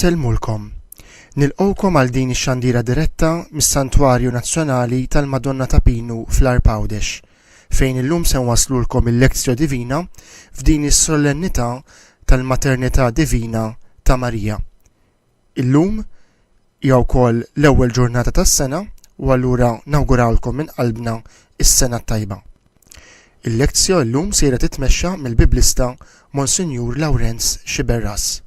Nsellmulkom. Nilqgħukom għal din ix-xandira diretta mis-Santwarju Nazzjonali tal-Madonna ta' Pinu fl-Arpawdex, fejn illum se nwaslulkom il-Lectio Divina f'din is-solennità tal-Maternità Divina ta' Marija. Illum hija wkoll l-ewwel ġurnata tas-sena u allura nawguralkom minn qalbna is-sena tajba. Il-Lectio llum sejra titmexxa mill-Biblista Monsinjur Lawrenz Xiberras.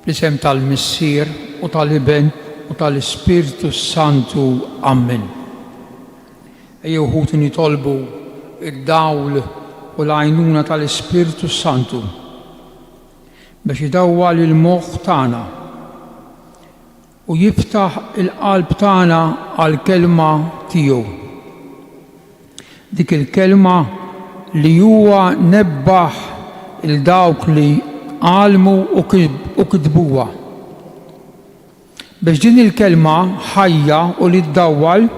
Bl-isem tal-Missier u tal-Iben u tal-Ispiritu Santu. Amen. Ejjew ħutu nitolbu id-dawl u l-għajnuna tal-Ispiritu Santu biex idawwal il-moħħ tagħna u jiftaħ il-qalb tagħna għall-kelma tiegħu. Dik il-kelma li huwa nebbaħ il-dawk li għalmu u kitbuha. Biex din il-kelma ħajja u li ddawwal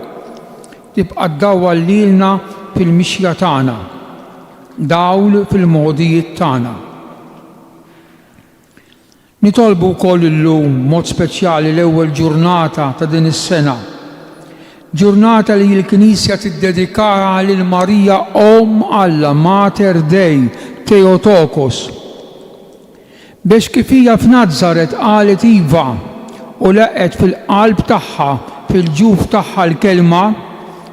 tibqa' ddawwal lilna fil-mixja tagħna, dawl fil-modijiet tagħna. Nitolbu wkoll illum mod speċjali l-ewwel ġurnata ta' din is-sena, ġurnata li l-Knisja tiddedikara lil Marija Om Alla Mater Dei Theotokos, biex kif hija f'Nażaret qalet iva u laqgħet fil-qalb tagħha, fil-ġuf tagħha l-kelma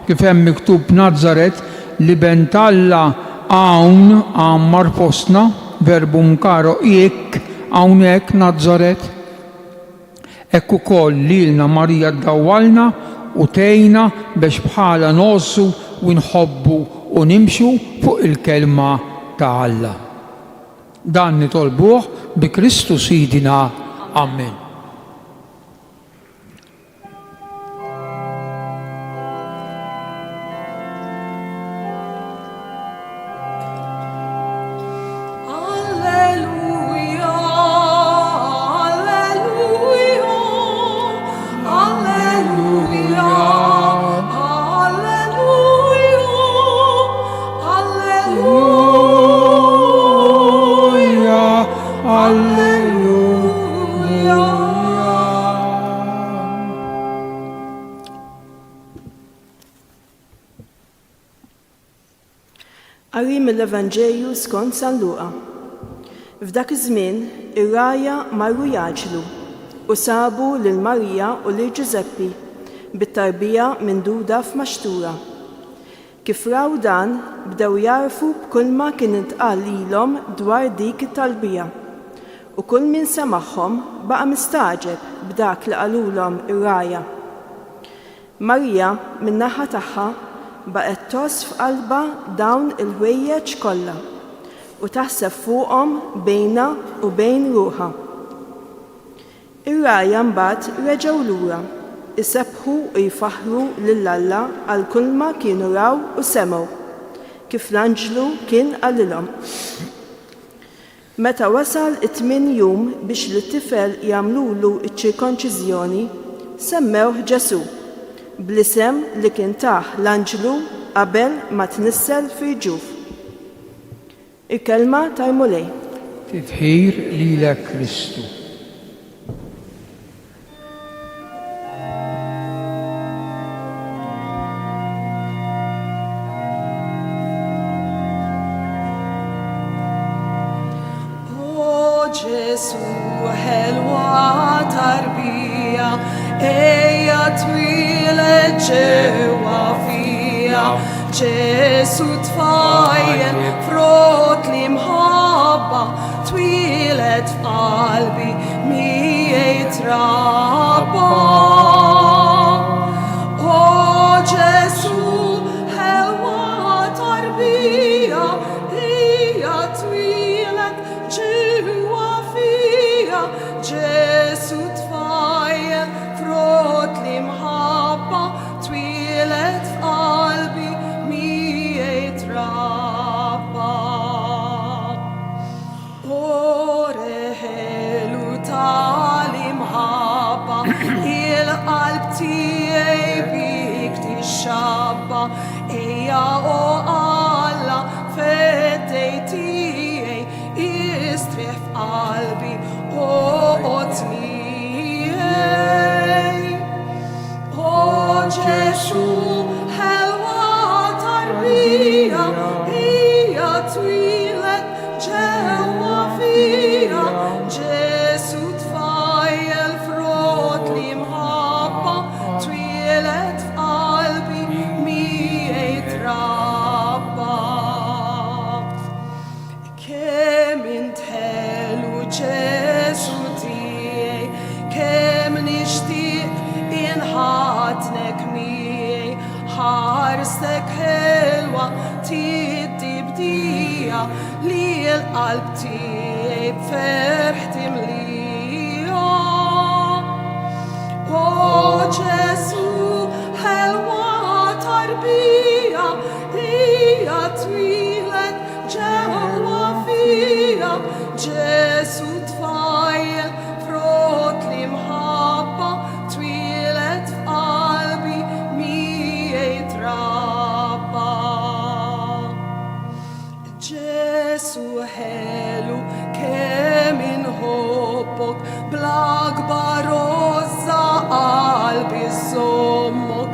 kif hemm miktub Nażaret li bentalla hawn għammar fostna, verbum karo ik hawnhekk Nażaret. Hekk ukoll lilna Marija ddawwalna u tgħinna biex bħala nozzu u nħobbu u nimxu fuq il-kelma ta' Alla. Dan nitolbuh bi Kristu Sidina. Amen. Qari mill-Evanġelju skont San Luqa. F'dak iż-żmien ir-ragħja marru jaġlu u sabu lil Marija u lil Ġuseppi bit-tarbija minduda f'maxtura. Kif raw dan bdew jarfu b'kull ma kien intqal lilhom dwar dik it-talbija. U kull min semagħhom baqa' mistaġeb b'dak li qalulhom ir-ragħja. Marija min-naħa tagħha baqgħet toss f'qalbha dawn il-ħwejjeġ kollha u taħseb fuqhom bejnha u bejn ruħha. Ir-ragħja mbagħad reġgħu lura, isebħu u jfaħru lil Alla għal kull ma kienu raw u semgħu, kif l-anġlu kien qalilhom. Meta wasal it-tmien jum biex lit-tifel jagħmlulu ċ-ċirkonċiżjoni, semmewh Ġesu bl-isem li kien tah l-anġlu qabel ma tnissel fil-ġuf. Il-kelma tajmulej. Titħir lilek Kristu. O Ġesu ħelwa tarbija, ejja twilet ġewwa fija, Ġesu tfajjel frott li mħabba, twilet f'qalbi miegħi trabba. O Ġesu ħelwa tarbija, ejja twilet ġewwa fija, Ġesu tfajjel frott li mħabba, twilet f'qalbi miegħi trabba. Ore ħelu tal-imħabba, il-qalb tiegħi bik tixxabba, ejja o Alla f'eddej tiegħi istrieħ f'qalbi oqgħod miegħi. O Ġesu ħelwa tarbija, hija twilet ġewwa fija, Ġesu tfajjel frott li mħabba, twilet f'qalbi miegħi trabba. Kemm intħelu Ġesu il-qalb tiegħi b'ferħ timlija. O Ġesu, ħelwa tarbija, hija twilet ġewwa fija. Ġesu tfajjel frott li mħabba, twilet f'qalbi miegħi trabba. Ġesu ħelu kemm inħobbok, bl-akbar rozza qalbi żommok.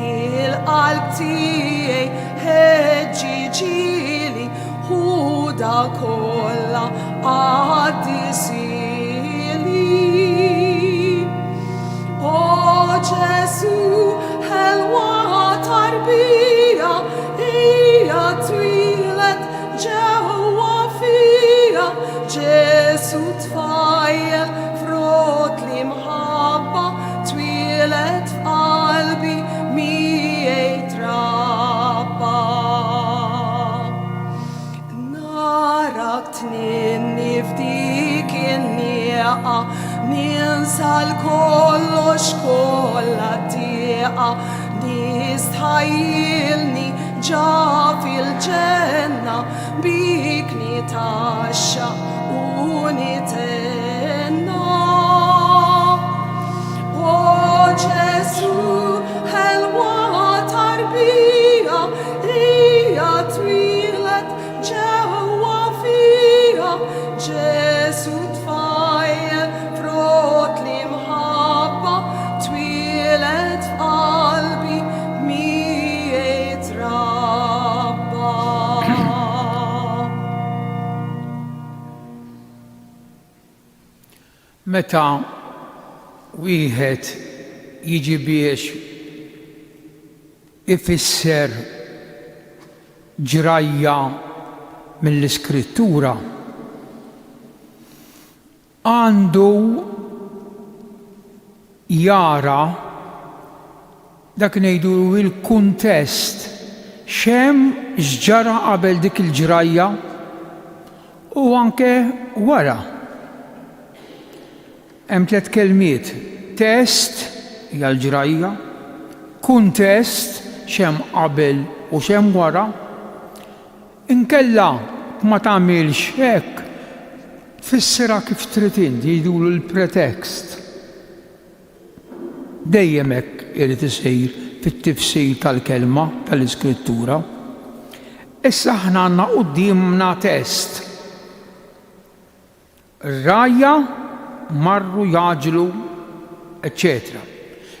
Il-qalb tiegħi ħeġġiġili, ħuda kollha għaddi sili. O Ġesu, ħelwa tarbija, hija twilet ġewwa fija. Ġesu tfajjel frott li mħabba, twilet f'qalbi miegħi trabba. Narak tninni f'dik in-nieqa, ninsa l-kollox kollha tieqa. Nistħajjilni ġa fil-ġenna, bik nitaxxa u nitenna. O Ġesu, ħelwa tarbija, hija twilet ġewwa fija. Ġesu tfajjel frott li mħabba, twilet f'qalbi miegħi trabba. Meta wieħed jiġi biex ifisser ġrajja mill-Iskrittura, għandu jara dak ngħidu il-kuntest, x'ġara qabel dik il-ġrajja u anke wara. Hemm tliet kelmiet: test hija l-ġrajja, kuntest x'hemm qabel u x'hemm wara. Inkella ma tagħmilx hekk, tfissirha kif trid inti, jgħidulu l-pretext. Dejjem hekk irid isir fit-tifsir tal-kelma tal-Iskrittura. Issa aħna għandna qudiemna test. Rajja marru jaġlu, eccetera.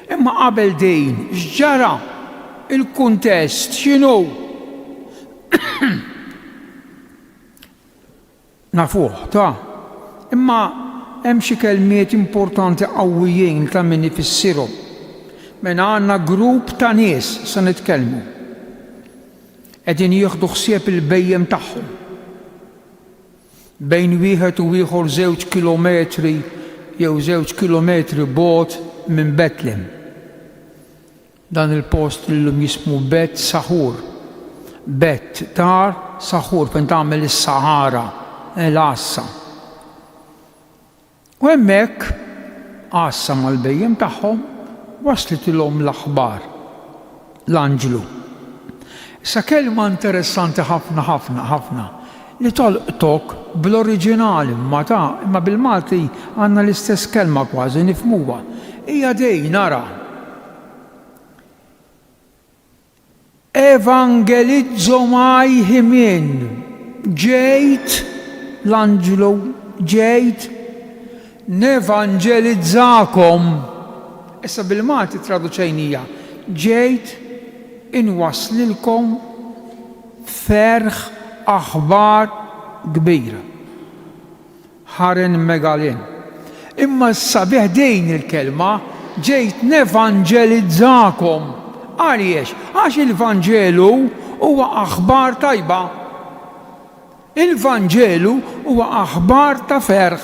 Imma qabel dejn, x'ġara? Il-kuntest x'inhu? Nafuh, ta' imma hemm xi kelmiet importanti qawwijin ta' min ifissirhom. Mela għandna grupp ta' nies se nitkellmu. Qegħdin jieħdu ħsieb il-bejjem tagħhom. Bejn wieħed u ieħor 2 kilometri jew 2 kilometri bogħod minn Betlem. Dan il-post illum jismu Bet Saħur. Bet tar Saħur fejn tagħmel is-Sahara, l-Assa. U hemmhekk Assa mal-bejjem tagħhom waslet ilhom l-aħbar, l-anġlu. Issa kelma interessanti ħafna ħafna ħafna li tolqtok bl-oriġinali imma bil-Malti għandna l-istess kelma kważi nifhmuha. Hija dej nara. Evangelizzomaj ħimien. Ġejt l-anġlu, ġejt nevangelizzakom. Issa bil-Malti traduċejnija. Ġejt inwaslilkom ferħ aħbar kbira. Ħaren megalin. Imma s-sabiħ dejn il-kelma ġejt nevangelizzakom. Għaliex? Għax il-Vanġelu huwa aħbar tajba. Il-Vanġelu huwa aħbar ta' ferħ.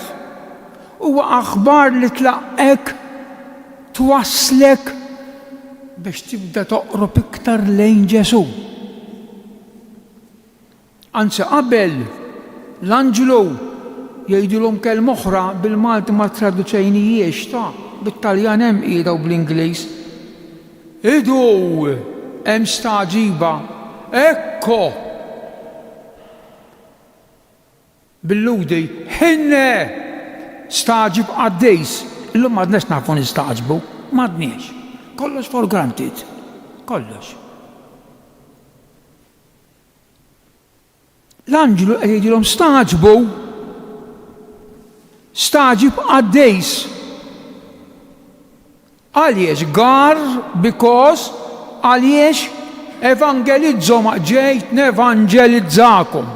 Huwa aħbar li tlaqqek, twasslek biex tibda toqrob iktar lejn Ġesu. Anzi qabel L-Anġlu jgħidulhom kelma oħra bil-Malti ma traduċejnijiex ta' bit-Taljan hemm qiegħda u bl-Ingliż. Idu hemm staġiba, ekko! Bil-ludi, ħinne! Staġib għaddejs. Illum m'għadniex nafu nistaġbu, m'għadniex. Kollox for granted. Kollox. L-Anġlu jgħidilhom staġbu, staġib għaddejs. Għaliex gar, because, għaliex evangelizzom, ġejt nevangelizzakom.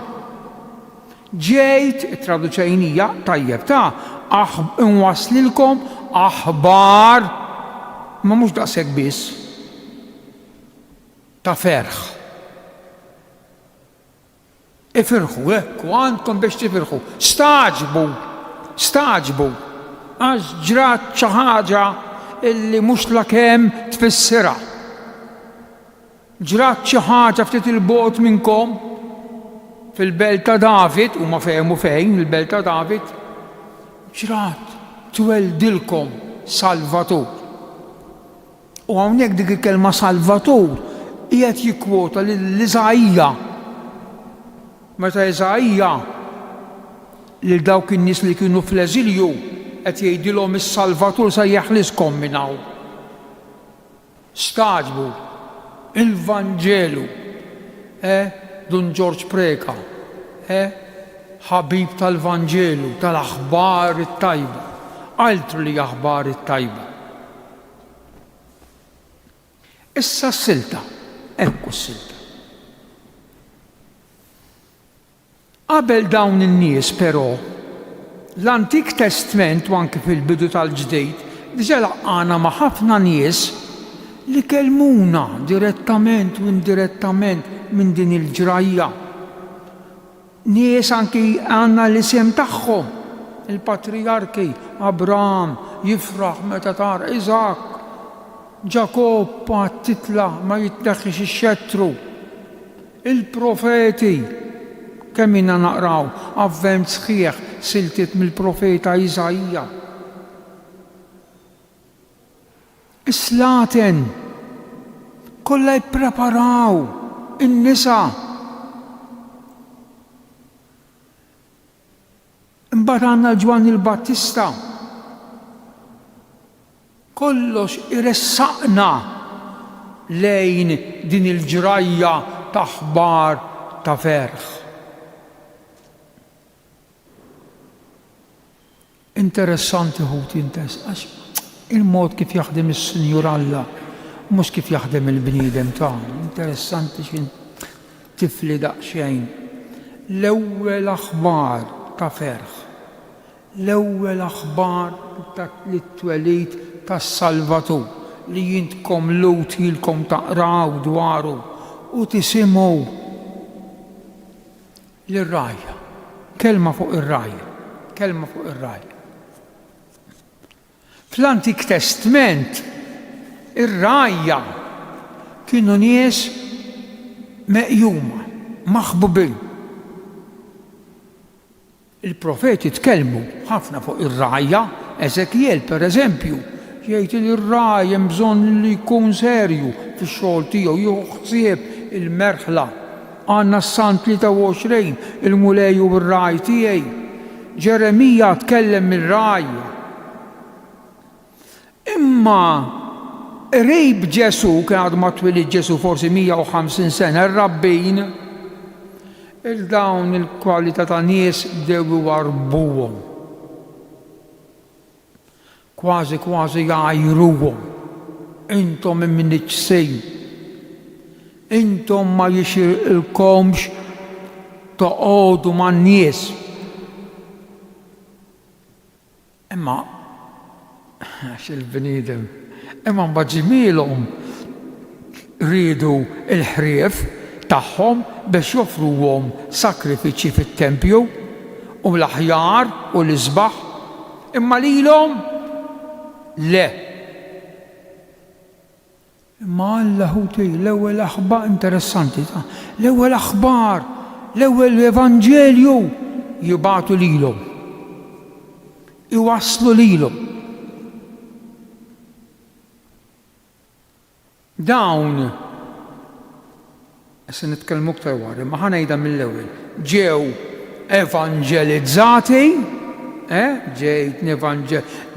Ġejt, traduċejnija, tajjeb ta' nwaslilkom aħbar, ma mhux daqshekk biss, ta' ferħ. Ifirħu, għandkom biex tifirħu. Staġbu, għax ġrat xi ħaġa illi mhux lakemm tfissirha. Ġrat xi ħaġa ftit il-bogħod minnkom fil-Belt ta' David, huma fehmu fejn il-Belt ta' David, ġrat tweldilkom Salvatur. U hawnhekk dik il-kelma Salvatur qiegħed jikkwota l-Iżajja. Meta Iżajja lil dawk in-nies li kienu fl-eżilju qed jgħidilhom is-Salvatur se jeħliskom minn hawn. Staġbu il-Vanġelu, Dun George Preka, ħabib tal-Vanġelu, tal-aħbar it-tajba, altru li aħbar it-tajba. Issa s-silta, ekku s-silta. Qabel dawn in-nies però, l-Antik Testament u anke fil-bidu tal-Ġdid diġà laqqana ma' ħafna nies li kelmuna direttament u indirettament minn din il-ġrajja. Nies anki għandna l-isem tagħhom, il-patriarki Abraham jifraħ meta tara Iżak, Ġakob titla ma jitneħħix ix-xettru, il-profeti kemm inna naqraw avvent sħiħ siltiet mill-profeta Iżajja. Islaten kollha jippreparaw in-nisa. Imbagħad għandna Ġwan il-Battista. Kollox iressaqna lejn din il-ġrajja ta' aħbar ta' ferħ. Interessanti ħut għax il-mod kif jaħdem is-Sinjur Alla, mhux kif jaħdem il-bniedem tagħna. Interessanti x'in tifli daqsxejn. L-ewwel aħbar ta' ferħ, l-ewwel aħbar li t-twelid tas-Salvatur li jintkom lutilkom taqraw dwaru u tisimgħu lir-rajja. Kelma fuq ir-rajja, kelma fuq ir-rajja. Fl-Antik Testament, ir-rajja kienu nies meqjuma, maħbubin. Il-profeti tkellmu ħafna fuq ir-rajja, Eżekjel pereżempju, jgħid li r-rajja hemm bżonn li jkun serju fix-xogħol tiegħu, jieħu ħsieb il-merħla. Għandna s-Sant 23 il-mulej u r-raj tiegħi. Ġeremija tkellem mir-rajja. Imma rejb Ġesu kien għadu ma twilid Ġesu forsi 150 sena, ir-rabbin il-dawn il-kwalità ta' nies bdew warbuhom. Kważi jgħajruhom. Intom minn iċsejn. Intom ma jixirqilkomx toqgħodu man-nies. Imma għax il-bniedem, imma mbagħad ġimielhom ridu l-ħrief tagħhom biex joffruhom sakrifiċċji fit-tempju u l-aħjar u l-isbaħ, imma lilhom le. Imma Alla ħuti l-ewwel aħbar interessanti, l-ewwel aħbar, l-ewwel evanġelju jibgħatu lilhom. Iwasslu lilhom. Dawn, se nitkellmu aktar wara, ma ħanejda mill-ewwel, ġew evanġelizzati, ġejt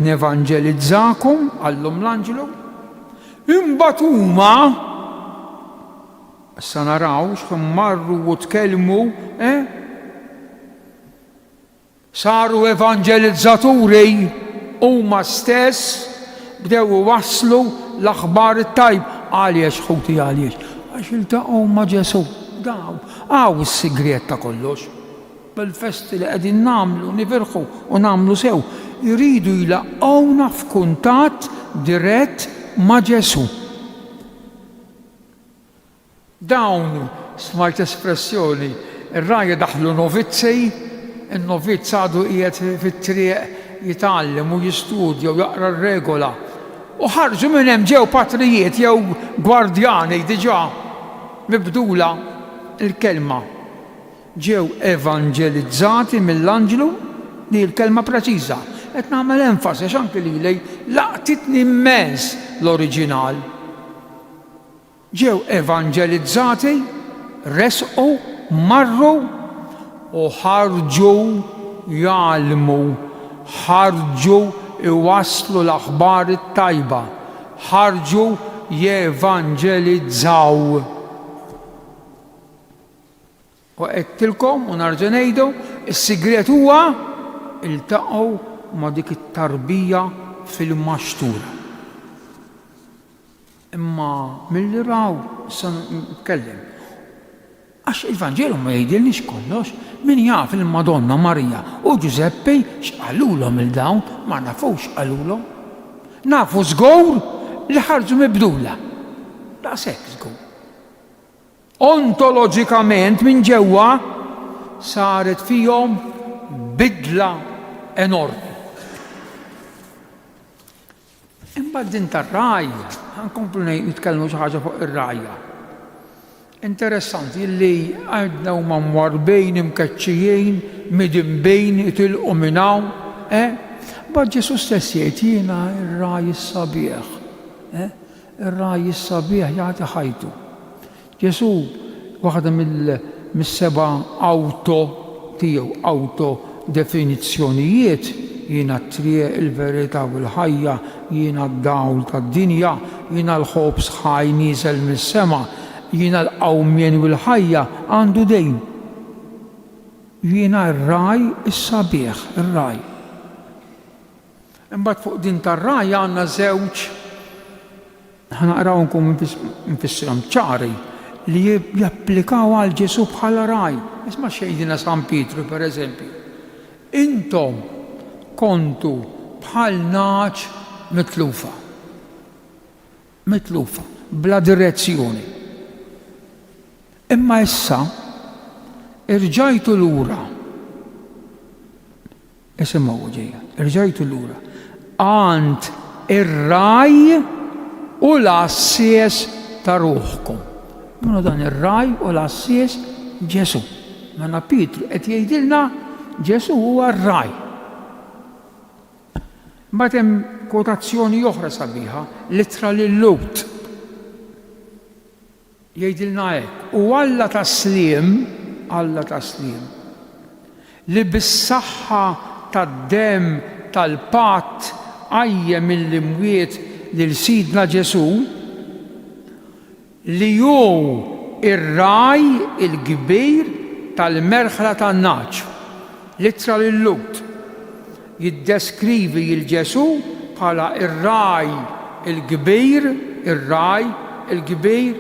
nevanġelizzakom għallhom l-anġelu, imbagħad huma issa naraw x'marru u tkellmu, saru evanġelizzaturi huma stess bdew iwasslu l-aħbar it-tajb. Għaliex ħuti għaliex? Għax iltaqgħu ma' Ġesu. Daw is-sigriet ta' kollox. Bil-festi li qegħdin nagħmlu, nifirħu u nagħmlu sew, iridu jilaqgħuna f'kuntatt dirett ma' Ġesu. Dawn smajt espressjoni, ir-rajja daħlu novizzi, in-novizz għadu qiegħed fit-triq jitgħallem u jistudja u jaqra r-regola. U ħarġu minn hemm ġew patrijiet jew gwardjani diġà mibdula il-kelma. Ġew evanġelizzati mill-anġelu li l-kelma preċiża. Qed nagħmel enfasi għax anke lili laqtitni immens l-oriġinal. Ġew evanġelizzati, resqu, marru u ħarġu jgħallmu, ħarġu iwasslu l-aħbar it-tajba, ħarġu jevanġelizzaw. U qedtilkom u narġa' ngħidu, is-sigriet huwa iltaqgħu ma' dik it-tarbija fil-maxtura. Imma milli raw se nitkellem. Għax il-Vanġelu ma jgħidilniex kollox, min jaf il-Madonna Marija u Giuseppi x'qalulhom il-dawn, ma nafux qalulhom. Nafu żgur li ħarġu mibdula. Daqshekk żgur. Ontoloġikament minn ġewwa saret fihom bidla enormi. Imbagħad din tar-rajja, ħankomplu nitkellmu xi ħaġa fuq ir-rajja. Interessanti li għadna huma mwarbejn imkeċċijin, midinbejn itilqu minn hawn, Bad Ġesu stess jgħid jiena ir-raj is-sabiħ. Ir-raj is-sabiħ jagħti ħajtu. Ġesu waħda mis-seba' autodefinizzjonijiet, jiena t-triq, il-verità u l-ħajja, jiena d-dawl tad-dinja, jiena l-ħobs ħaj nieżel mis-sema', jiena l-qawmien u l-ħajja għandu dejn. Jiena r-raj is-sabiħ, ir-raj. Imbagħad fuq din tar-raj għandna żewġ ħanaqrawhom nfissirhom ċari li japplikaw għal Ġesu bħala raj. Isma' xejdina San Pietru pereżempju. Intom kontu bħal naċ mitlufa, bla direzzjoni. Imma issa irġajtu lura. Isimgħu ġejja, irġajtu lura. Għand ir-raj u l-assjes ta' ruħkom. Minu dan ir-raj u l-assjes Ġesu. Manna Pietru qed jgħidilna Ġesu huwa r-raj. Mbagħad hemm kwotazzjoni oħra sabiħa, litra lil Lut. Jgħidilna hekk, u Alla taslim li bis-saħħa tad-demm tal-patt għajjem mill-imwiet lil Sidna Ġesu li hu ir-raj il-kbir tal-merħla tan-naċ. Litra lil Lut jiddeskrivi l-Ġesu bħala ir-raj il-kbir, ir-raj il-kbir.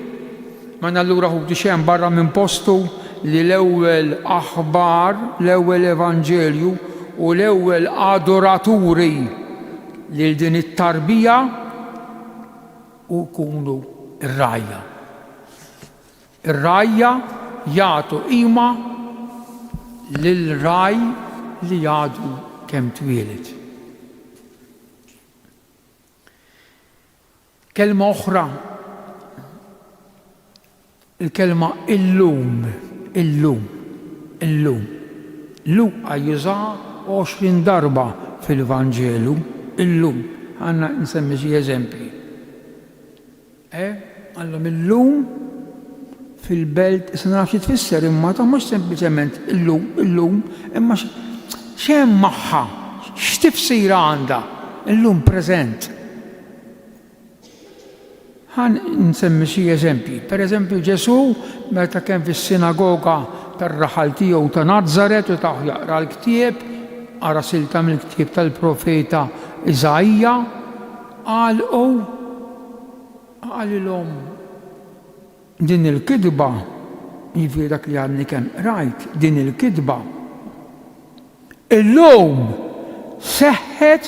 Ma allura hu xejn barra minn postu li l-ewwel aħbar, l-ewwel evanġelju u l-ewwel adoraturi lil din it-tarbija kunu ir-rajja. Ir-rajja jagħtu qima lil-raj li għadu kemm twieled. Kelma oħra, il-kelma illum. Luqa jużaha 20 darba fil-Vanġelu illum. Għandna nsemmi xi eżempji. Għallhom illum fil-belt, issa naf xi tfisser imma ta' mhux sempliċement illum, imma x'hemm magħha, x'tifsira għandha illum preżent. Ħan nsemmi xi eżempji. Pereżempju Ġesu meta kien fis-sinagoga tar-raħal tiegħu ta' Nażaret u taħ jaqra l-ktieb, ara silta mill-ktieb tal-profeta Iżajja, qalilhom din il-kidba, jiġifieri dak li għadni kemm rajt, din il-kidba illum seħħet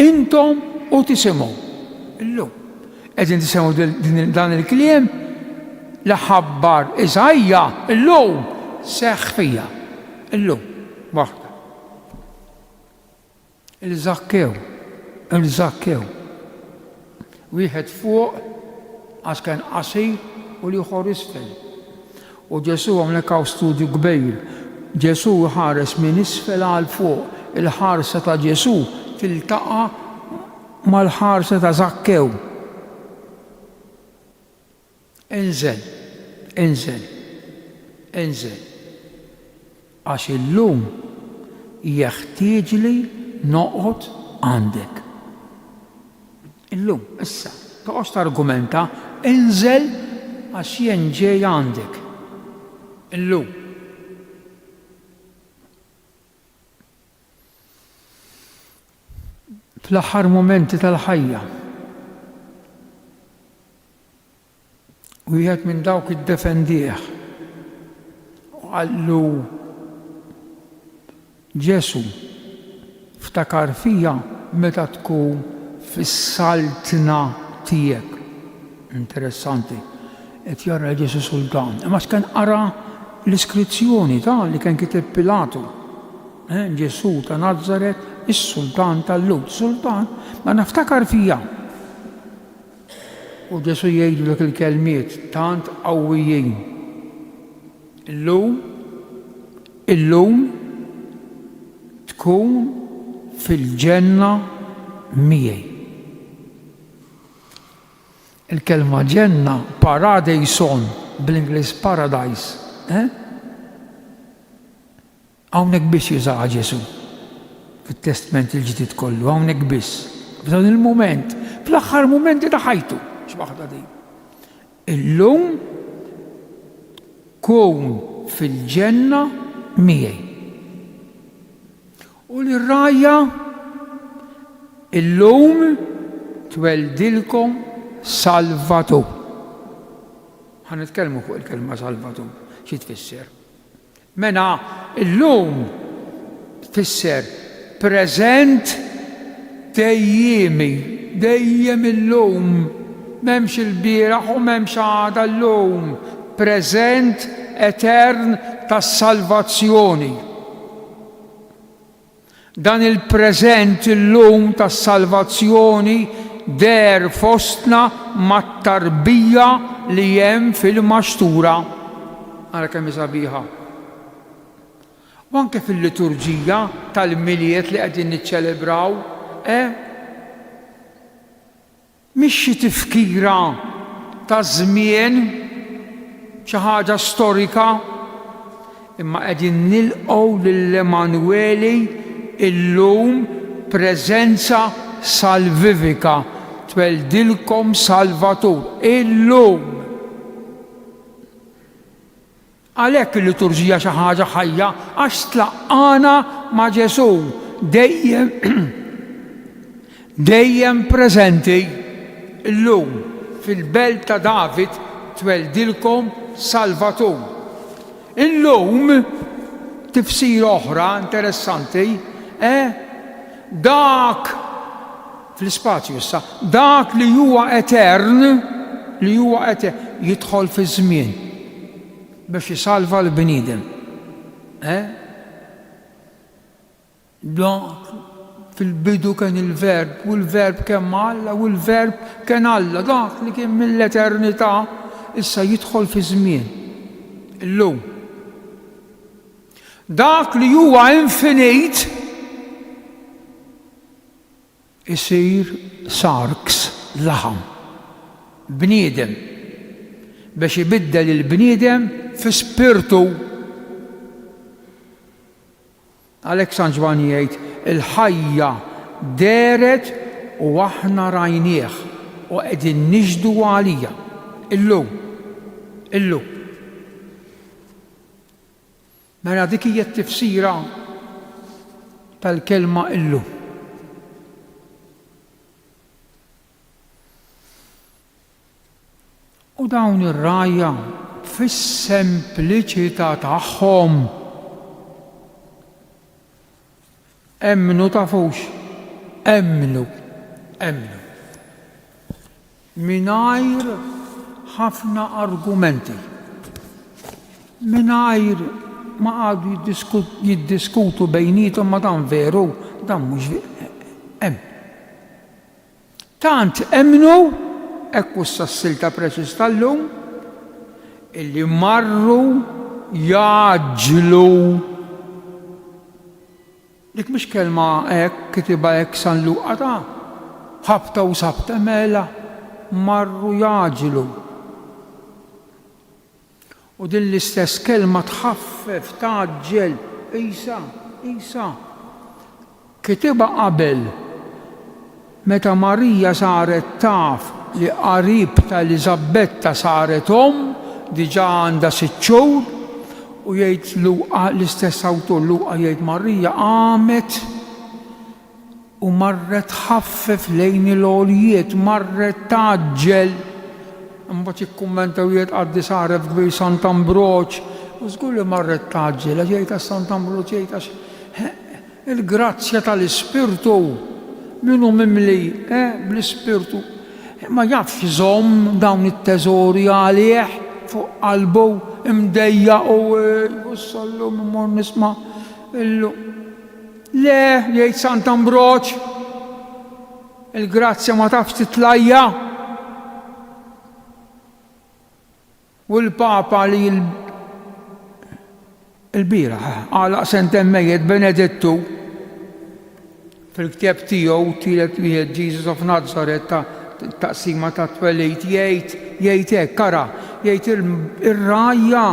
intom u tisimgħu. Illum qegħdin tisimgħu dan il-kliem li ħabbar Iżajja illum seħħ fija. Illum waħda. Il-Zakkew. Wieħed fuq għax kien qasir u l-ieħor isfel. U Ġesu hawnhekk hawn studju kbir. Ġesu ħares minn isfel għal fuq. Il-ħarsa ta' Ġesu tiltaqa' mal-ħarsa ta' Zakkew. Inżel. Għax illum jeħtieġli noqgħod għandek. Illum, issa, toqgħodx targumenta, inżel għax jien ġej għandek. Illum. Fl-aħħar momenti tal-ħajja. Wieħed minn dawk iddefendih. Għallu Ġesu ftakar fija meta tkun fis-saltna tiegħek. Interessanti. Qed jara Ġesu sultan. Imma x'kien ara l-iskrizzjoni li kien kiteb Pilatu. Ġesu ta' Nażaret, is-sultan tal-Lud. Sultan, ma naftakar fija. U Ġesu jgħidu dak il-kelmiet tant qawwijin. Illum tkun fil-ġenna miegħi. Il-kelma ġenna paradejson bl-Ingliż paradise. Hawnhekk biss jużaha Ġesu fit-Testament il-ġdid kollu, hawnhekk biss. F'dan il-mument, fl-aħħar mumenti ta' ħajtu, x'waħda din. Illum tkun fil-ġenna miegħi. U l-rajja illum tweldilkom Salvatur. Ħanitkellmu fuq il-kelma Salvatur, xi tfisser. Mena illum tfisser preżent dejjemi, dejjem illum, m'hemmx il-bieraħ u m'hemmx għada llum, preżent etern tas-salvazzjoni. Dan il-preżent illum tas-salvazzjoni der fostna mat-tarbija li hemm fil-maxtura. Ara kemm sabiħa. U anke fil-liturġija tal-miliet li qegħdin niċċelebraw, mhix xi tifkira ta' żmien xi ħaġa storika, imma qegħdin nilqgħu lill-Emanweli illum preżenza salvivika. Tweldilkom Salvatur. Illum. Għalhekk il-liturġija xi ħaġa ħajja għax tlaqqana ma' Ġesu dejjem preżenti illum fil-belt ta' David tweldilkom Salvatur. Illum tifsir oħra interessanti, dak fl-ispazju issa, dak li huwa etern, jidħol fi żmien biex jisalva l-bniedem. Dak fil-bidu kien il-verb, u l-verb kien Alla, u l-verb kien Alla, dak li kien mill-eternità issa jidħol fi żmien. Illum. dak li huwa infinit isir sarks laħam bniedem biex ibiddel il-bniedem fi spirtu. Għalhekk San Ġwan jgħid il-ħajja deret u aħna rajnieh u qegħdin niġdu għalija illum. Mela dik hija t-tifsira tal-kelma illum. U dawn ir-rajja fis-sempliċità tagħhom emmnu tafux, emmnu. Mingħajr ħafna argumenti. Mingħajr ma għadu jiddiskutu bejnietom ma dan veru, dan mhux hemm. Tant emmnu ekku s-silta preċis tal-lum illi marru jaġlu. Dik mhix kelma hekk kitiba hekk San Luqa ta' ħabta u sabta mela marru jaġlu. U din l-istess kelma tħaffef taġġel Isa. Kitiba qabel meta Marija saret taf li qarib ta' Eliżabetta saret diġà għandha 6 xhur u jgħid Luqa l-istess awtur Luqa jgħid Marija qamet u marret ħaffef lejn il-għoljiet, marret taġġel. Imbagħad jikkummentaw jgħid għaddi saret kbir Sant'Ambroċ u żgur li marret taġġel għax jgħid Sant'Ambroċ jgħid għax il-grazzja tal-Ispirtu minnu mimli bl-Ispirtu ma jafx iżomm dawn it-teżori għalih fuq qalbu imdejja u jbussallu mmur nisma' illu. Le, jgħid Sant'Ambroċ, il-grazzja ma tafx titlajja. U l-Papa li l-bieraħ għalaq sentemmejjed Benedettu fil-ktieb tiegħu tielet wieħed Jesus of Nazareth ta' taqsima ta' twelejt jgħid hekk kara jgħid ir-rajja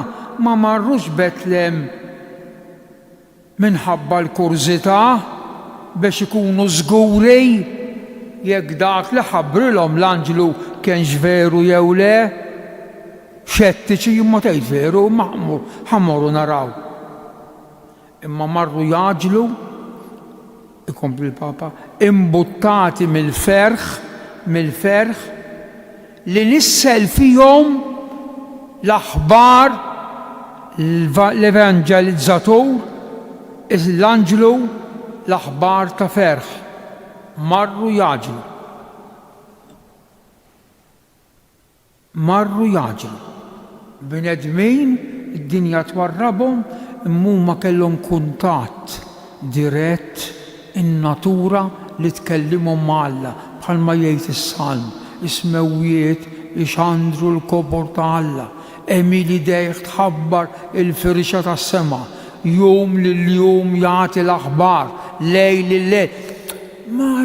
ma marrux Betlem minħabba l-kurzità biex ikunu żguri jekk dak li ħabbrilhom l-anġlu kienx veru jew le, xettiċi imma tgħid veru ħammorru naraw. Imma marru jaġlu, ikompli l-Papa, imbuttati mill-ferħ li nissel fihom l-aħbar l-evangelizzatur l-anġlu l-aħbar ta' ferħ. Marru jaġlu. Bnedmin id-dinja twarrabhom imma kellhom kuntatt dirett in-natura li tkellimhom mal-Alla bħalma jgħid is-Salm ismewwiet ixandru l-kobor ta' Alla, Emili dejħ tħabbar il-firxa tas-sema, jum lill-jum jagħti l-aħbar, lejl lil-lejl. Ma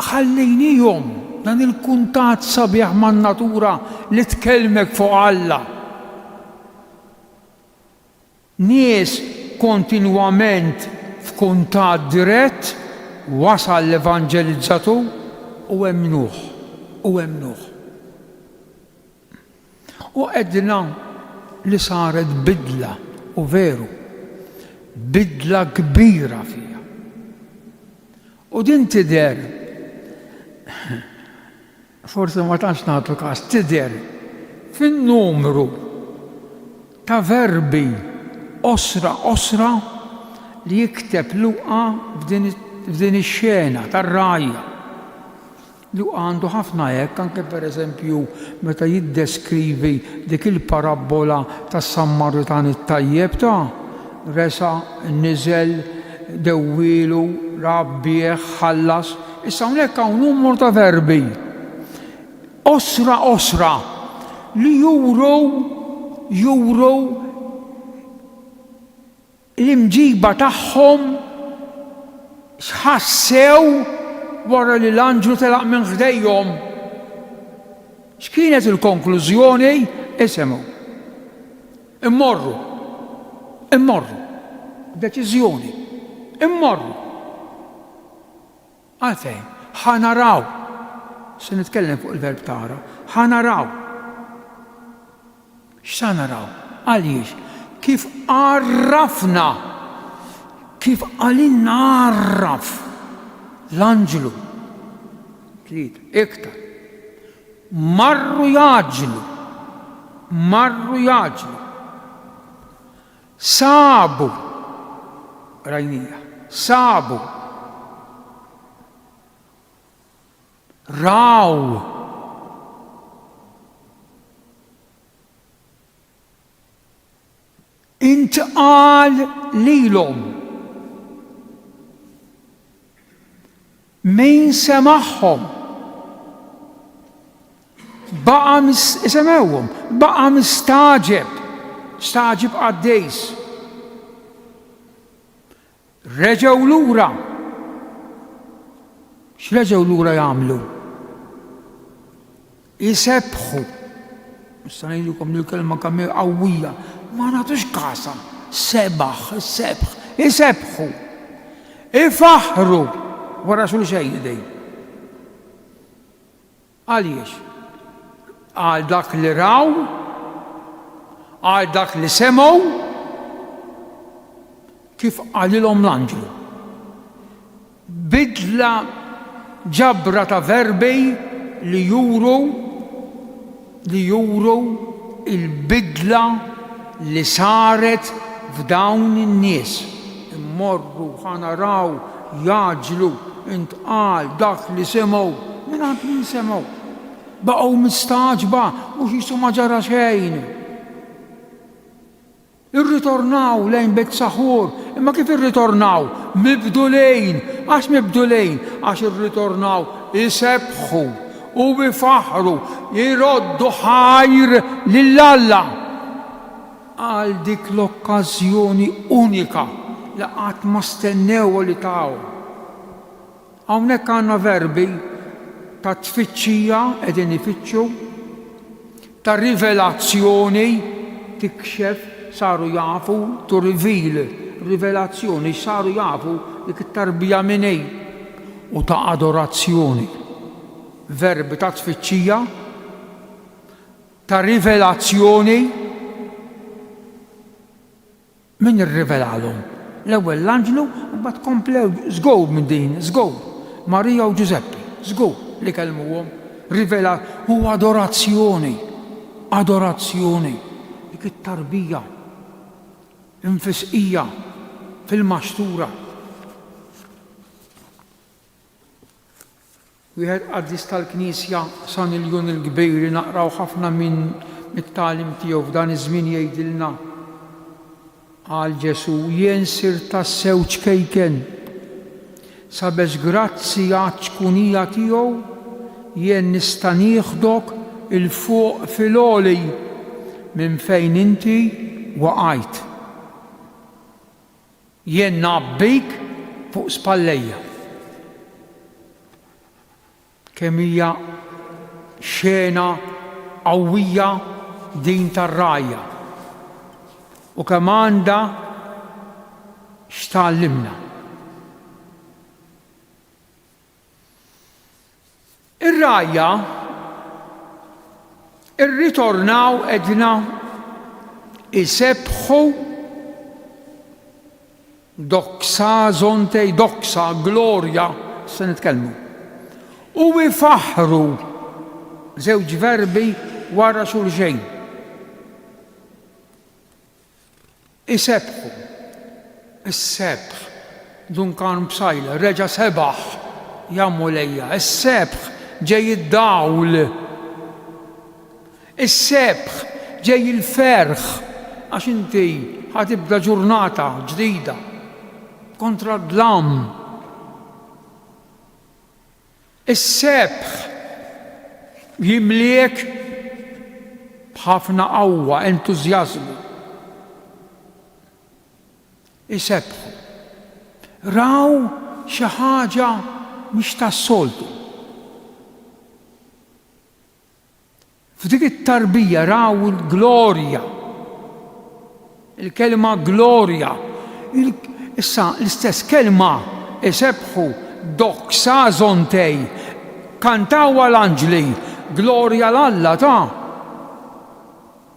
ħallejnihom dan il-kuntatt sabiħ man-natura li tkellmek fuq Alla. Nies kontinwament f'kuntatt dirett wasal l-evangelizzatur u emnuh. U għedna li saret bidla u veru, bidla kbira fija. U din tidher, forse ma tantx nagħtu każ, tidher fin-numru ta' verbi osra li jikteb Luqa f'din ix-xena tar-rajja. Luqa għandu ħafna hekk, anke pereżempju meta jiddeskrivi dik il-parabola tas-Samaritan it-tajjeb ta' resa niżel dewwielu rabbieħ ħallas. Issa hawnhekk hawn numru ta' verbi osra li juru l-imġiba tagħhom x'ħassew wara li l-anġlu telaq minn ħdejhom. X'kienet il-konklużjoni? Isemgħu. Immorru. Deċiżjoni. Immorru. Għalfejn, ħanaraw. Se nitkellem fuq il-verb tara. Ħanaraw. X'sanaraw? Għaliex? Kif għarrafna, kif għalinna għarraf l-anġlu. Tliet, iktar. Marru jaġlu. Sabu. Rajnija. Sabu. Raw. Intqal lilhom. Min semaħħom. Baqa mistaġeb għaddejs. Reġgħu lura. X'reġgħu lura jagħmlu? Jisebħu. Nista' ngħidilkom il-kelma kemm qawwija. Ma nagħtux kasa. Jisebħu. Ifaħru wara xulxejn dejn. Għaliex? Għal dak li raw, għal dak li semgħu, kif qalilhom l-anġlu. Bidla ġabra ta' verbi li juru il-bidla li saret f'dawn in-nies. Immorru, ħanaraw, jaġlu, intqal dak li semgħu. Mingħand min semgħu. Baqgħu mistaġba mhux jisu ma ġara xejn. Irritornaw lejn Bejt Saħur, imma kif irritornaw? Mibdulejn. Għax mibdulejn? Għax irritornaw isebħu u bifaħru jiroddu ħajr lill-Alla għal dik l-okkażjoni unika li qatt ma stennew li taw. Hawnhekk għandna verbi ta' tfittxija qegħdin ifittxu, ta' rivelazzjoni tikxef saru jafu, to reveal, rivelazzjoni saru jafu dik it-tarbija minnej u ta' adorazzjoni. Verbi ta' tfittxija, ta' rivelazzjoni. Min irrivelalhom? L-ewwel l-anġlu u mbagħad komplew żgur minn din, żgur. Marija u Giuseppe, żgur li kellmuhom. Rivela u adorazzjoni. Dik it-tarbija infisqija fil-maxtura. Wieħed qaddis tal-Knisja San Iljun il-Kbir naqraw ħafna minn mit-tagħlim tiegħu f'dan iż-żmien jgħidilna għal Ġesu jien sirt tassew ċkejken sabex grazzi għaċ-ċkunija tiegħu jien nista' nieħdok il-fuq fil-għoli minn fejn inti waqajt. Jien nabbik fuq spallejja. Kemm hija xena qawwija din tar-rajja. U kemm għandha x'tgħallimna. Ir-rajja irritornaw qegħdina isebħu doksa, glorja, se nitkellmu. U ifaħru żewġ verbi wara xulxejn. Isebħu, is-sebħ, dunkan bsajla, reġa' sebaħ, jammu lejja, is-sebħ ġej id-dawl, is-sebħ ġej il-ferħ, għax inti ħatibda ġurnata ġdida kontra d-dlam. Is-sebħ jimliek b'ħafna qawwa, entużjażmu. isebħu. Raw xi ħaġa mhix tas-soltu. F'dik it-tarbija raw il-glorja. Il-kelma glorja. Issa l-istess kelma isebħu doxazon tej. Kantaw għal-anġli, glorja l-Alla ta'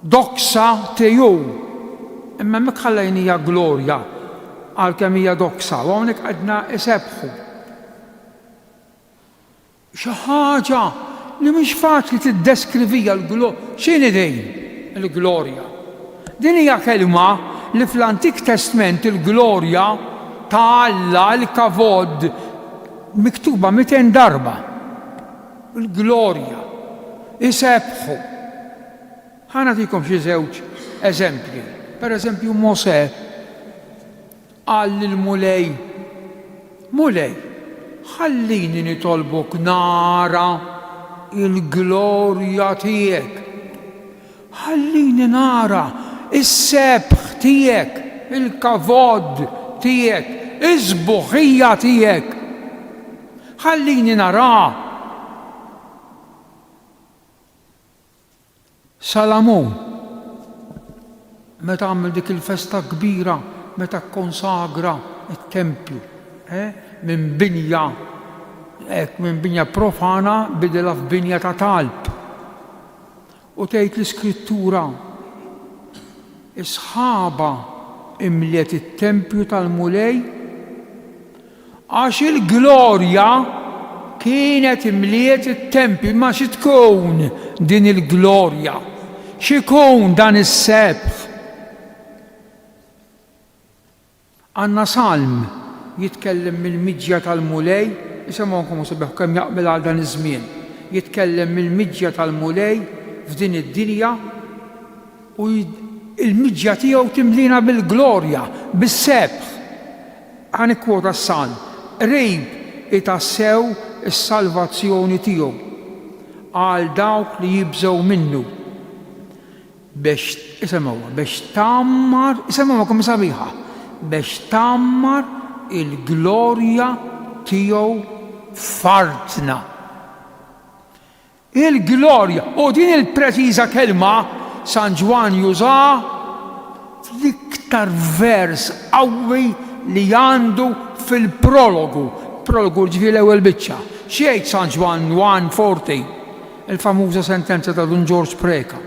doxa teju. Imma mek ħallajnija glorja għal-kemm hija doxa, u hawnhekk għadna isebħu. Xi ħaġa li mhix faċli tiddeskrivija x'inhi din il-glorja. Din hija kelma li fl-Antik Testament il-glorja ta' Alla l-kavod miktuba 200 darba. Il-glorja, isebħu. Ħanatikom xi żewġ eżempji. Per eżempju Mosè qal lil-mulej, mulej, ħallini nitolbok nara il-glorja tiegħek. Ħallini nara is-sebħ tiegħek, il-kavod tiegħek, iż-żbuħija tiegħek. Ħallini nara. Salamun, meta għamil dik il-festa kbira, meta konsagra il-tempju, minn binja profana bidela f'binja ta' talb. U tgħid l-iskrittura, isħaba imliet it-tempju tal-mulej għax il-glorja kienet imliet it-tempju, ma xi tkun din il-glorja, x'ikun dan is-sebħ. Għandna salm jitkellem mill-miġja tal-mulej, isemmuhom sabiħ kemm jaqbel għal dan iż-żmien. Jitkellem mill-miġja tal-mulej f'din id-dinja u il-miġja tiegħu timlina bil-glorja, bis-sebħ. Ħanikwota s-salm. Rejb itassew is-salvazzjoni tiegħu għal dawk li jibżgħu minnu biex tammar, isemmuha kemm sabiħa, biex tammar il-glorja tiegħu fartna. Il-glorja, u din il-preċiża kelma San Ġwan juża fl-iktar vers qawwi li għandu fil-prologu. Prologu ġifieri l-ewwel biċċa. X'jgħid San Ġwan 1:40, il-famuża sentenza ta' Don George Preka.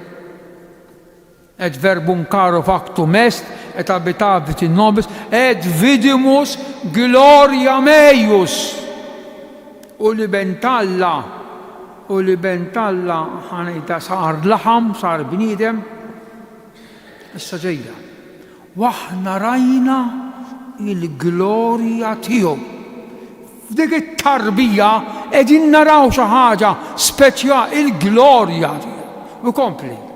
Et verbum caro factum est, et habitavit in nobis, et vidimus gloria meius. U li bentalla ħanejta sar laħam, sar bniedem, issa ġejja. Waħna rajna il-glorja tiegħu. F'dik it-tarbija qegħdin naraw xi ħaġa speċjali, il-glorja tiegħu. U kompli.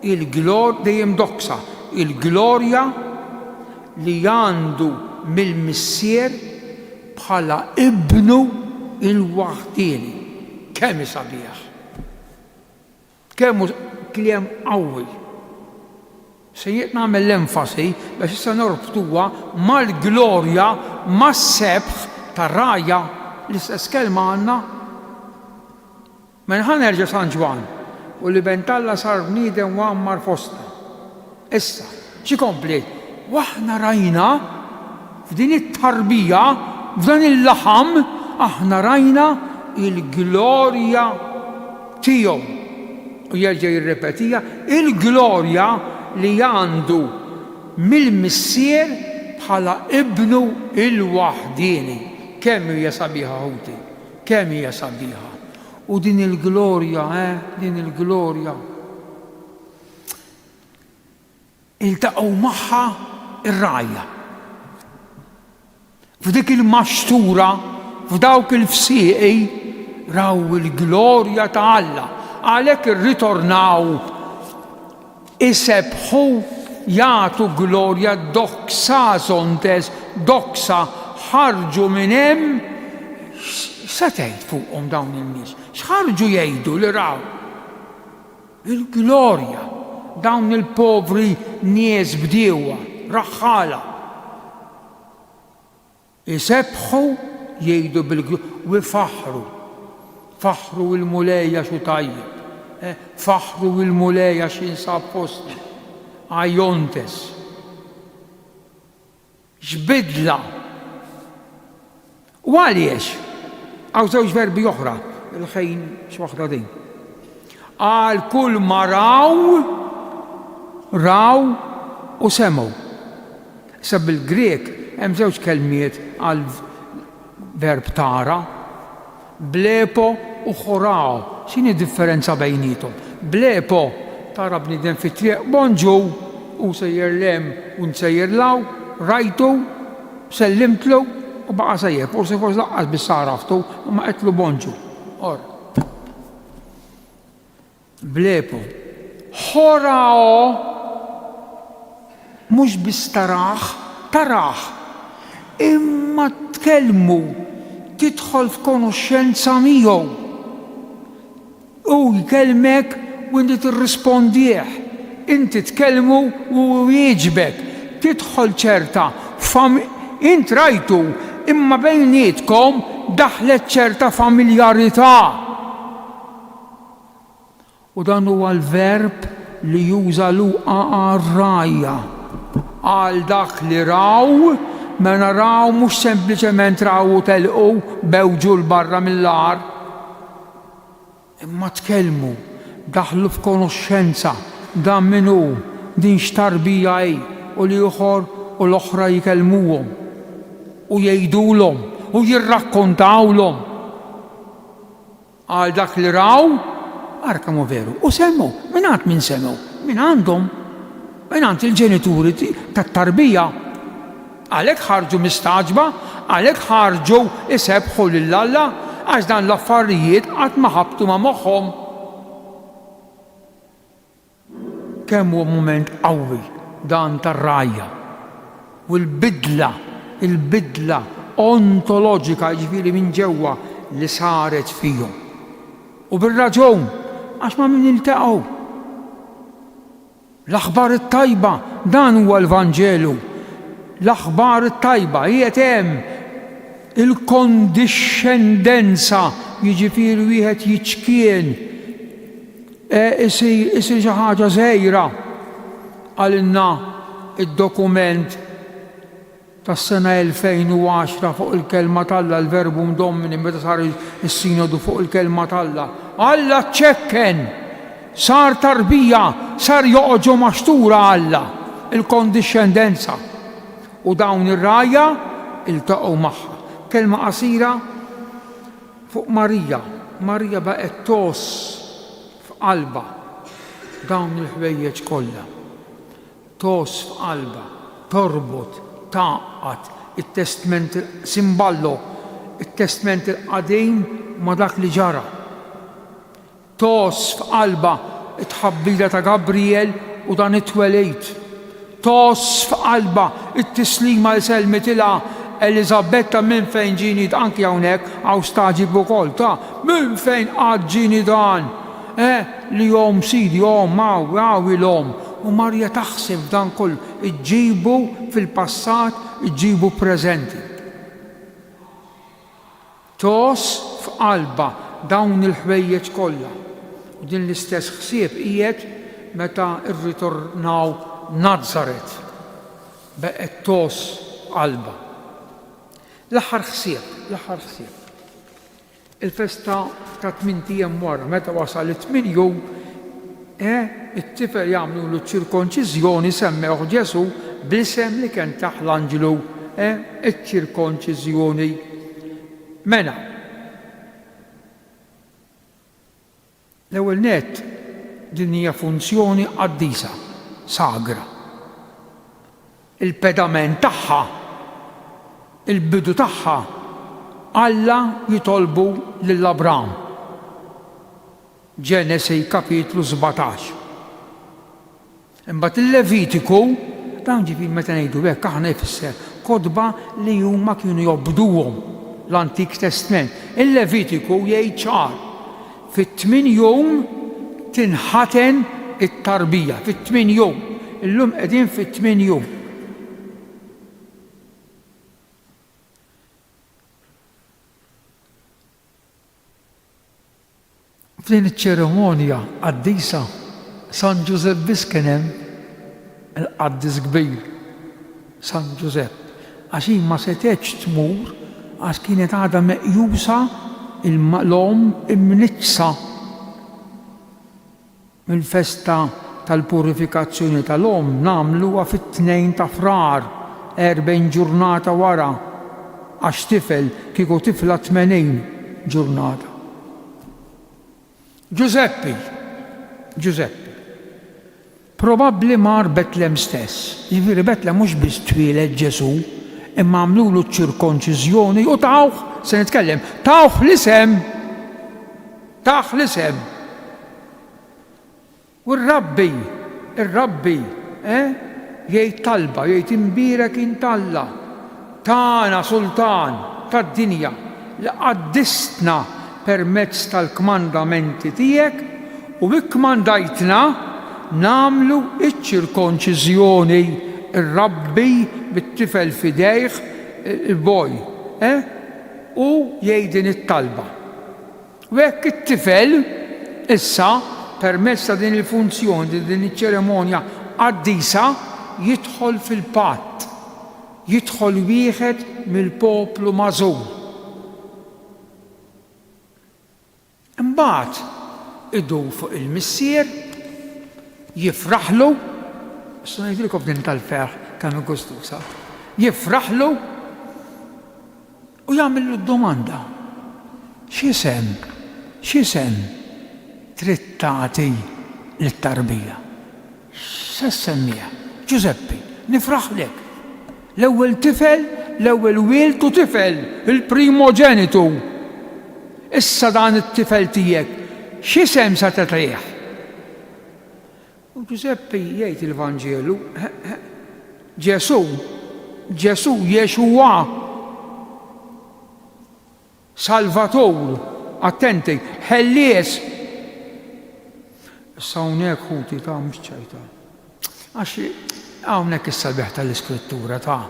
Il-glorja dejjem doksa, il-glorja li għandu mill-missier bħala ibnu il-waħdini. Kemm sabiħ. Kemm kliem qawwi. Se jiet nagħmel l-enfasi biex issa norbtuha mal-glorja mas-sebħ tar-rajja l-istess kelma għandna. Men ħanerġa' San Ġwan. U li bentalla sar bniedem u għammar fosta. Issa, xi kompli? Waħna rajna f'din it-tarbija, f'dan il-laħam, aħna rajna il-glorja tiegħu. U jerġa' jirrepetija, il-glorja li għandu mill-missier bħala ibnu il-waħdini. Kemm hija sabiħa ħuti, kemm hija sabiħa. U din il-glorja, din il-glorja. Iltaqgħu magħha ir-rajja. F'dik il-maxtura, f'dawk il-fsieqi, raw il-glorja ta' Alla. Għalhekk irritornaw isebħu jagħtu glorja doxazontes, doxa ħarġu minn hemm. Sa tgħid fuqhom dawn in-nies? X'ħarġu jgħidu li raw? Il-glorja, dawn il-povri nies bdiewa, raħħala. Isebħu jgħidu u faħru. Faħru il-mulejja xu tajjeb. Faħru il-mulejja x'insab fostna. Ajontes. X'bidla. U għaliex? Għaw żewġ verbi oħra, il-ħejn x'waħda din. Għal kull ma raw u semgħu. Issa bil-Grek hemm żewġ kelmiet għal verb tara, blepo u ħorao. X'inhi differenza bejnietom? Blepo tara bniedem fit-triq, bonġu, u sejjer lem u nsejjer law, rajtu, sellimtlu u baqa sejjer. Forsi laqqas biss saraftu, ma qedlu bonġu. Or. Blepo. Ħorao mhux biss taraħ. Imma tkellmu, tidħol f'konoxxenza miegħu. U jkellmek u inti tirrispondih. Inti tkellmu u jieġbek. Tidħol ċerta int rajtu imma bejnietkom daħlet ċerta familjarità. U dan huwa l-verb li juża Luqa għar-rajja. Għal dak li raw, ma naraw mhux sempliċement raw u telqu bewġu l-barra mill-ar. Imma tkellmu, daħlu f'konoxxenza, dan minnu, din x'tarbija hi, u li ieħor u l-oħra jikellmuhom u jgħidulhom u jirrakkontawlhom. Għal dak li raw, arkamu veru. U semmu, min semmu? Min għandhom? Min għand il-ġenituri tat-tarbija. Għalhekk ħarġu mistaġba, għalhekk ħarġu isebħu lill-Alla, għax dan l-affarijiet qatt ma ħabtu ma' moħħhom. Kemm huwa mument qawwi dan tar-rajja. U l-bidla ontoloġika ġifieri minn ġewwa li saret fihom. U bir-raġun għax ma min iltaqgħu. L-aħbar it-tajba dan huwa l-Vanġelu. L-aħbar it-tajba qiegħed hemm il-kondixxendenza, jiġifieri wieħed jiċkien isir xi ħaġa żgħira għalilna id-dokument tas-sena 2010 fuq il-kelma tal-Alla, l-verbu mdommini meta sar is-sinodu fuq il-kelma tal-Alla. Alla ċekken, sar tarbija, sar joqgħu maxtura Alla, il-kondixxendenza. U dawn ir-rajja iltaqgħu magħha. Kelma qasira fuq Marija. Marija baqgħet tos f'qalba dawn il-ħwejjeġ kollha. Tos f'qalba, torbot, taqqat it-testament simballo, it-testament il-qadim ma dak li ġara. Tos f'qalba it-ħabbila ta' Gabriel u dan it-twelejt. Tos f'qalba it-tislima li selmitilha Elizabetta minn fejn ġini anki hawnhekk hawn staġib ukoll ta' minn fejn qatt ġini dan. Li jom sidi jom maw il-om. U Marja taħseb dan koll iġġibu fil-passat, iġġibu preżenti. Tos f'qalba dawn il-ħwejjeġ kollha. U din l-istess ħsieb qiegħed meta rritornaw Nazaret. Beqgħet tos qalba. L-aħħar ħsieb. Il-festa ta' 8 ijiem wara, meta wasal it-8 jum, it-tifel jagħmlu lu ċirkonċiżjoni semmewh Ġesu bl-isem li kien taħt l-anġlu, iċ-ċirkonċiżjoni. Mela. L-ewwel nett din hija funzjoni qaddisa, sagra. Il-pedament tagħha, il-bidu tagħha, Alla jitolbu lill-Abraham. Ġenesi kapitlu 17. Imbagħad il-Levitiku, dawn ġifieri meta ngħidu hekk aħna jfisser kodba li huma kienu jobduhom l-Antik Testament. Il-Levitiku jgħid ċar fit-8 jum tinħaten it-tarbija, fit-8 jum. Illum qegħdin fit-8 jum. F'din iċ-ċerimonja qaddisa San Giuseppe biss kien hemm il-qaddis kbir, San Giuseppe, għax hi ma setgħetx tmur għax kienet għadha meqjusa l-om imniċsa mill-festa tal-purifikazzjoni tal-om nagħmluha fit-2 ta' Frar, 40 ġurnata wara, għax tifel kieku tifla 80 ġurnata. Giuseppe, probabbli mar Betlem stess. Jiġifieri Betlem mhux biss twieled Ġesu, imma għamlulu ċ-ċirkonċiżjoni u tawh, se nitkellem, tawh l-isem. U r-Rabbi, jgħid talba, jgħid imbierek intalla, tagħna sultan tad-dinja li qaddistna permezz tal-kmandamenti tiegħek u ikkmandajtna nagħmlu iċ-ċirkonċiżjoni ir-Rabbi bit-tifel fidejh il-boj, u jgħidin it-talba. U hekk it-tifel issa permezz ta' din il-funzjoni, din iċ-ċerimonja qaddisa jidħol fil-patt, jidħol wieħed mill-poplu magħżul. Imbagħad idu fuq il-missier jifraħlu, issa ngħidilkom din tal-ferħ kemm gustusa, jifraħlu u jagħmlu d-domanda: x'isem trid tagħti lit-tarbija? Se semmija? Giuseppe, nifraħlek. L-ewwel tifel, l-ewwel wield u tifel, il-primogenitu. Issa dan it-tifel tiegħek, x'isem se tagħtih? U Giuseppe jgħid il-Vanġelu, Ġesu, Jexuwa, Salvatur, attenti, ħellies. Issa hawnhekk ħuti ta' mhux ċajta. Għax hawnhekk is-sabiħ tal-Iskrittura ta'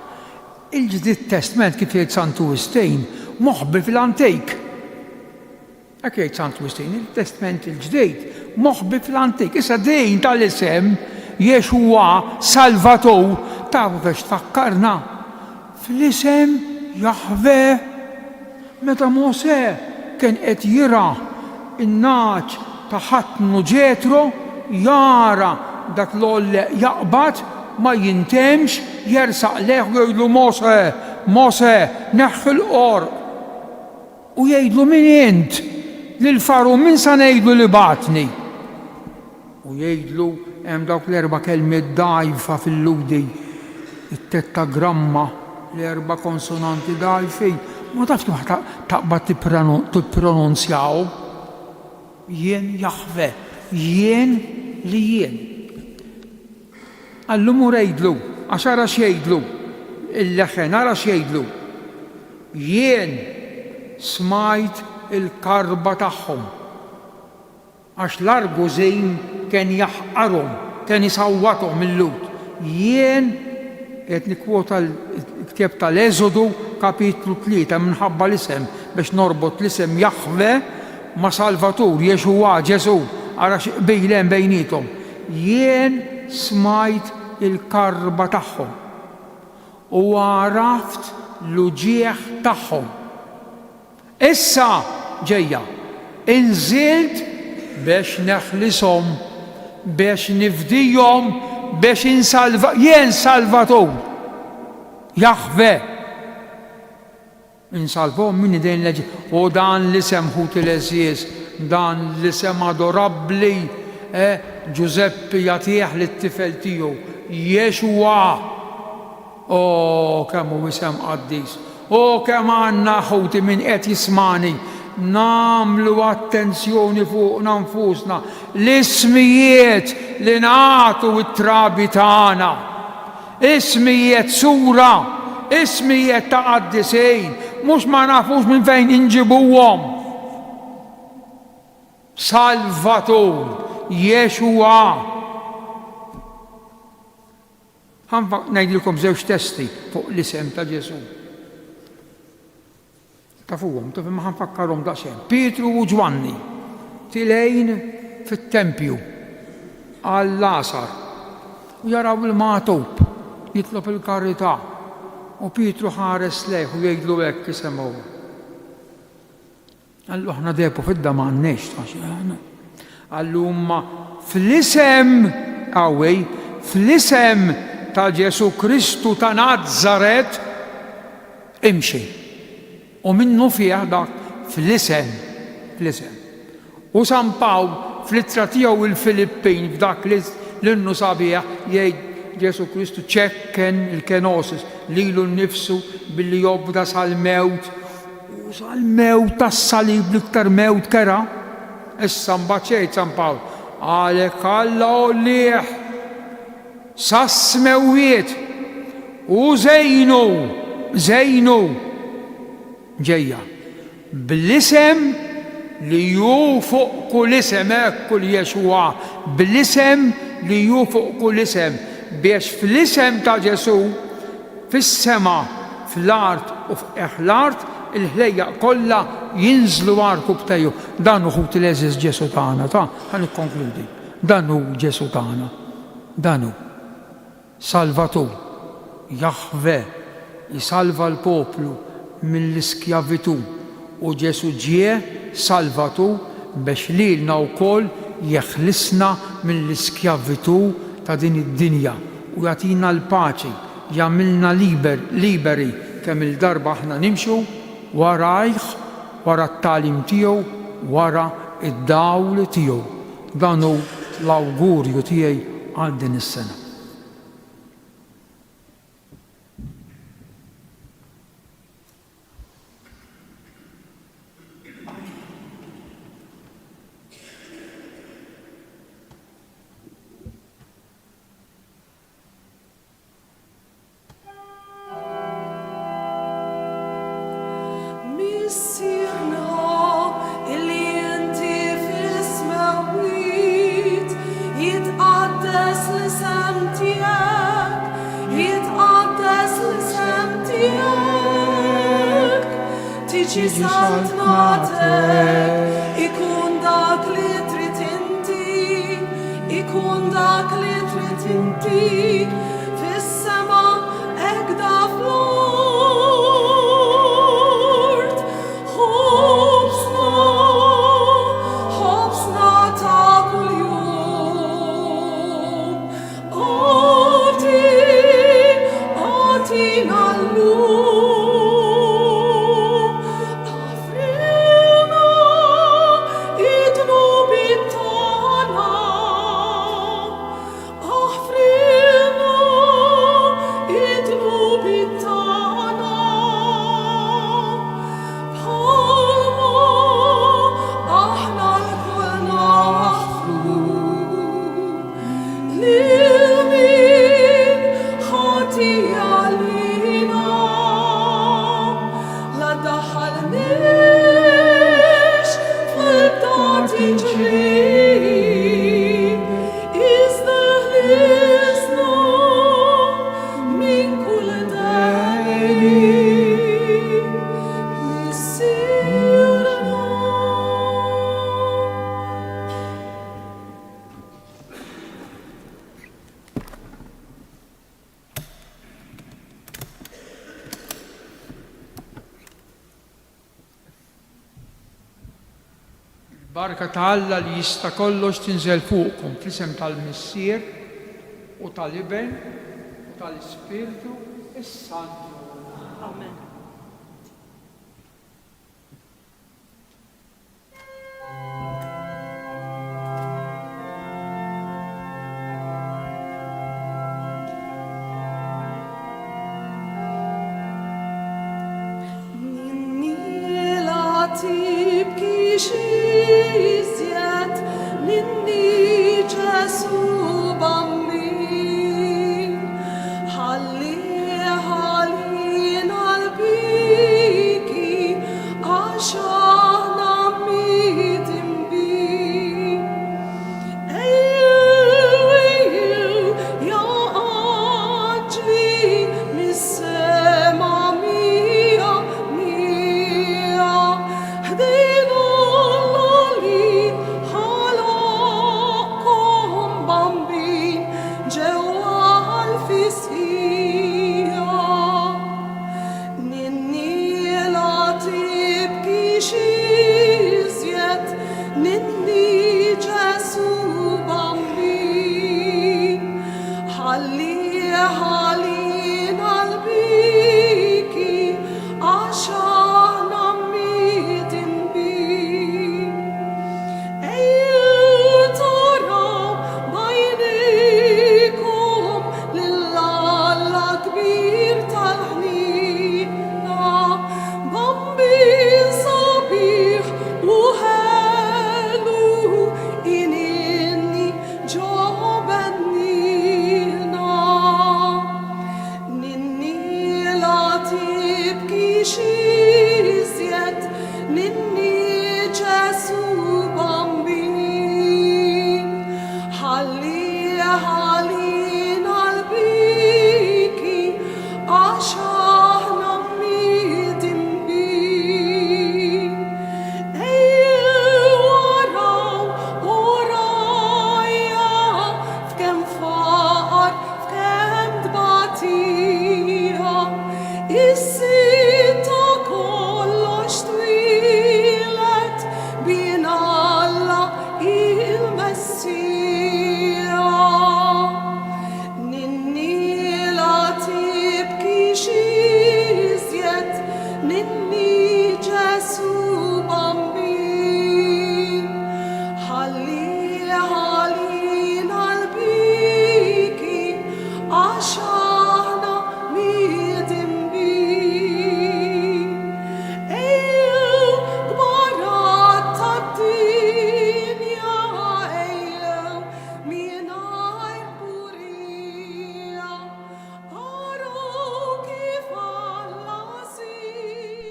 il-Ġdid Testament kif jgħid Sant Augustine moħbi fil-Antik. Hekk jgħid Sant Augustine, il-Testament il-Ġdid moħbi fil-Antik. Issa dejn tal-isem Jexuwa Salvatur tafu biex tfakkarna fl-isem Jahve. Meta Mosè kien qed jira in-naċ ta' ħatnu Ġetro, jara dak l-olle jaqbad ma jintemx, jersaq leħ jgħidlu Mosè, neħħi l-qor. U jgħidlu min int? Lil-Faru min sa ngħidlu li batni? U jgħidlu hemm dawk l-erba' kelmiet dgħajfa fil-ludi, it-tettagramma, l-erba' konsonanti dgħajfi. Ma taf kif taqbad tippronunzjaw? Jien Jahve, jien li jien. Allum ur jgħidlu, għax ara x'jgħidlu, il-leħen ara x'jgħidlu. Jien smajt il-karba tagħhom. Għax l-Argużin kien jaħqarhom, kien isawwathom mill-lut. Jien qed nikkwota l-ktieb tal-Eżodu kapitlu 3 minħabba l-isem biex norbot l-isem Jahve ma' Salvatur, Jexuwa, Ġesu, ara x'qbejlem bejnietom. Jien smajt il-karba tagħhom u għaraft l-uġieħ tagħhom. Issa ġejja, inżilt biex neħlisom, biex nifdijhom, biex jien Salvatur, Jahve. Insalvhom minn idejn leġi. U dan l-isem ħut il-eżies, dan l-isem adorabbli, Giuseppe jagħtih lit-tifel tiegħu, Jexuwa. Kemm hu isem qaddis. Kemm għandna ħuti min qed jismani. Namlu attenzjoni fuqna nfusna. L-ismijiet li nagħtu it-trabi tagħna. Ismijiet sura, ismijiet ta' qaddisejn, mhux ma nafux minn fejn inġibuhom. Salvatur, Jexuwa. Ngħidilkom żewġ testi fuq l-isem ta' Ġesu. Tafuhom, ma ħanfakkarhom daqsxejn. Pietru u Ġwanni. tilejn fit-tempju għall-Lasar u jaraw il-magħtub jitlob il-karità u Pietru ħares lejh u jgħidlu hekk isemgħu. Allu aħna depu fidda m'għandniex Allu huma fl-isem qawwej, fl-isem ta' Ġesu Kristu ta' Nazzaret imxi. U minnu fih dak fl-isem. U San Pawl fl-ittra tiegħu il-Filippin f'dak l-innu sabiħ jgħid Ġesu Kristu ċekken il-kenosis lilu nnifsu billi jobda sal-mewt u sal-mewt tas-salib l-iktar mewt kera. Issa mbagħad jgħid San Pawl għalhekk Alla għollih sas-smewwiet u żejnu ġejja bl-isem li ju fuq kull isem hekk kull Jexua bl-isem li ju fuq kull isem biex fl-isem ta' Ġesu fis-sema fl-art u fl-art il-ħlejja kollha jinżlu għarku btejju. Dan hu l-eżis Ġesu tagħna ħan ikkonkludi. Dan hu Ġesu tagħna. Dan hu Salvatur. Jahve jisalva l-poplu mill-iskjavitu u Ġesu ġie Salvatur biex lilna wkoll jeħlisna mill-iskjavitu ta' din id-dinja u jagħtina l-paċi, jagħmilna liberi kemm il-darba aħna nimxu warajh, wara t-tagħlim tiegħu, wara id-dawl tiegħu. Dan hu l-awgurju tiegħi għal din is-sena. Sant Mater, ikun dak li trid inti, ikun dak li trid inti, fis-sema hekk da fl-art. Ħobsna ta' kuljum, għatina l-lum. Barka ta' Alla li jista' kollox tinżel fuqkom fl-isem tal-Missier u tal-Iben u tal-Ispirtu is-Santu. Amen. Halli, halli.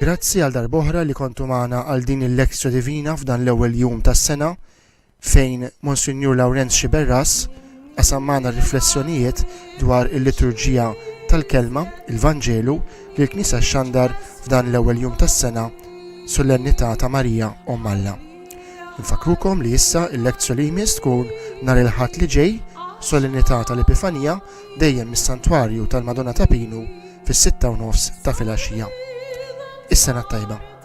Grazzi għal darboħra li kontu magħna għal din il-Lexio Divina f'dan l-ewwel jum tas-sena fejn Monsinjur Lawrenz Xiberras qasam magħna riflessjonijiet dwar il-liturġija tal-kelma, il-Vanġelu li l-Knisja xxandar f'dan l-ewwel jum tas-sena Solennità ta' Marija Omm Alla. Nfakrukom li issa il-Lexio li jmiss tkun nhar il-Ħadd li ġej, Solennità tal-Epifanija dejjem mis-Santwarju tal-Madonna ta' Pinu fis-6:30 ta' filgħaxija. Is-sena tajba.